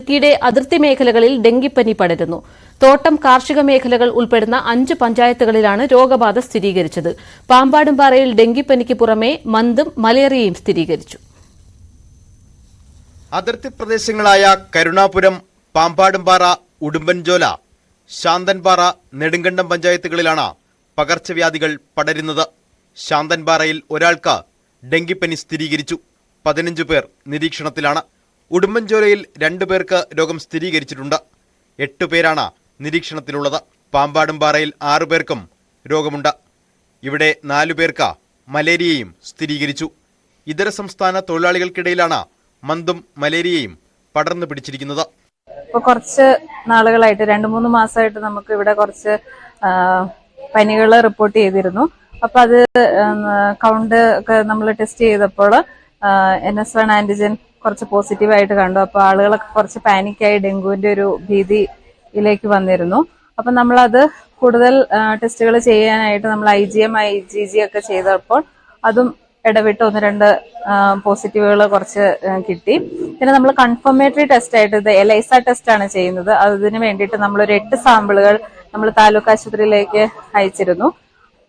ഇടുക്കിയുടെ അതിർത്തി മേഖലകളിൽ ഡെങ്കിപ്പനി പടരുന്നു. തോട്ടം കാർഷിക മേഖലകൾ ഉൾപ്പെടുന്ന 5 പഞ്ചായത്തുകളിലാണ് രോഗബാധ സ്ഥിരീകരിച്ചത്. പാമ്പാടുംപാറയിൽ ഡെങ്കിപ്പനിക്ക് പുറമെ മന്തും മലേറിയയും സ്ഥിരീകരിച്ചു. അതിർത്തി പ്രദേശങ്ങളായ കരുണാപുരം, പാമ്പാടുംപാറ, ഉടുമ്പൻചോല, ശാന്തൻപാറ, നെടുങ്കണ്ടം പഞ്ചായത്തുകളിലാണ് പകർച്ചവ്യാധികൾ പടരുന്നത്. ശാന്തൻപാറയിൽ ഒരാൾക്ക് ഡെങ്കിപ്പനി സ്ഥിരീകരിച്ചു. 15 പേർ നിരീക്ഷണത്തിലാണ്. ഉടുമ്പൻചോലയിൽ 2 പേർക്ക് രോഗം സ്ഥിരീകരിച്ചിട്ടുണ്ട്. 8 പേരാണ് നിരീക്ഷണത്തിലുള്ളത്. പാമ്പാടുംപാറയിൽ 6 പേർക്കും രോഗമുണ്ട്. ഇവിടെ 4 പേർക്ക് മലേറിയയും സ്ഥിരീകരിച്ചു. ഇതര സംസ്ഥാന തൊഴിലാളികൾക്കിടയിലാണ് മന്തും മലേറിയയും പടർന്നു പിടിച്ചിരിക്കുന്നത്. ഇപ്പോൾ കുറച്ച് നാളുകളായിട്ട് 2-3 മാസമായിട്ട് നമുക്ക് ഇവിടെ കുറച്ച് പനികൾ റിപ്പോർട്ട് ചെയ്തിരുന്നു. അപ്പൊ അത് കൗണ്ട് ഒക്കെ നമ്മൾ ടെസ്റ്റ് ചെയ്തപ്പോൾ NS1 ആന്റിജൻ കുറച്ച് പോസിറ്റീവായിട്ട് കണ്ടു. അപ്പൊ ആളുകളൊക്കെ കുറച്ച് പാനിക്കായി ഡെങ്കുവിന്റെ ഒരു ഭീതിയിലേക്ക് വന്നിരുന്നു. അപ്പൊ നമ്മളത് കൂടുതൽ ടെസ്റ്റുകൾ ചെയ്യാനായിട്ട് നമ്മൾ IgM IgG ഒക്കെ ചെയ്തപ്പോൾ അതും ഇടവിട്ട് 1-2 പോസിറ്റീവുകൾ കുറച്ച് കിട്ടി. പിന്നെ നമ്മൾ കൺഫർമേറ്ററി ടെസ്റ്റ് ആയിട്ട് ഇത് എലൈസ ടെസ്റ്റ് ആണ് ചെയ്യുന്നത്. അതിന് വേണ്ടിയിട്ട് നമ്മളൊരു 8 സാമ്പിളുകൾ നമ്മൾ താലൂക്ക് ആശുപത്രിയിലേക്ക് അയച്ചിരുന്നു.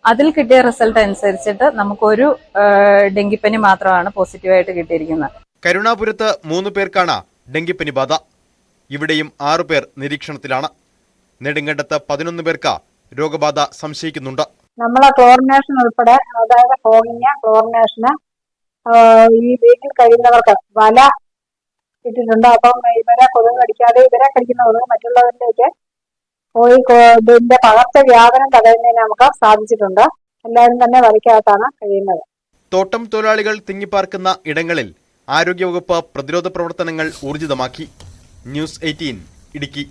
അതിൽ കിട്ടിയ റിസൾട്ട് അനുസരിച്ചിട്ട് നമുക്കൊരു ഡെങ്കിപ്പനി മാത്രമാണ് പോസിറ്റീവായിട്ട് കിട്ടിയിരിക്കുന്നത്. കരുണാപുരത്ത് 3 പേർക്കാണ് ഡെങ്കിപ്പനി ബാധ. ഇവിടെയും 6 പേർ നിരീക്ഷണത്തിലാണ്. നെടുങ്കണ്ടത്ത് 11 പേർക്ക് രോഗബാധ സംശയിക്കുന്നുണ്ട്. നമ്മളെ ക്ലോറിനേഷൻ ഉൾപ്പെടെ, അതായത് ഫോഗിങ്, ക്ലോറിനേഷന് ഈ വീട്ടിൽ കഴിയുന്നവർക്ക് വല ഇട്ടിട്ടുണ്ട്. അപ്പം ഇവരെ കൊതുക് കടിക്കാതെ ഇവരെ കടിക്കുന്ന കൊതുക് മറ്റുള്ളവരിലേക്ക് പോയി ഇതിന്റെ പകർച്ചവ്യാപനം തടയുന്നതിന് നമുക്ക് സാധിച്ചിട്ടുണ്ട്. എല്ലാവരും തന്നെ വലയ്ക്കകത്താണ് കഴിയുന്നത്. തോട്ടം തൊഴിലാളികൾ തിങ്ങിപ്പാർക്കുന്ന ഇടങ്ങളിൽ ആരോഗ്യവകുപ്പ് പ്രതിരോധ പ്രവർത്തനങ്ങൾ ഊർജിതമാക്കി. ന്യൂസ് 18 ഇടുക്കി.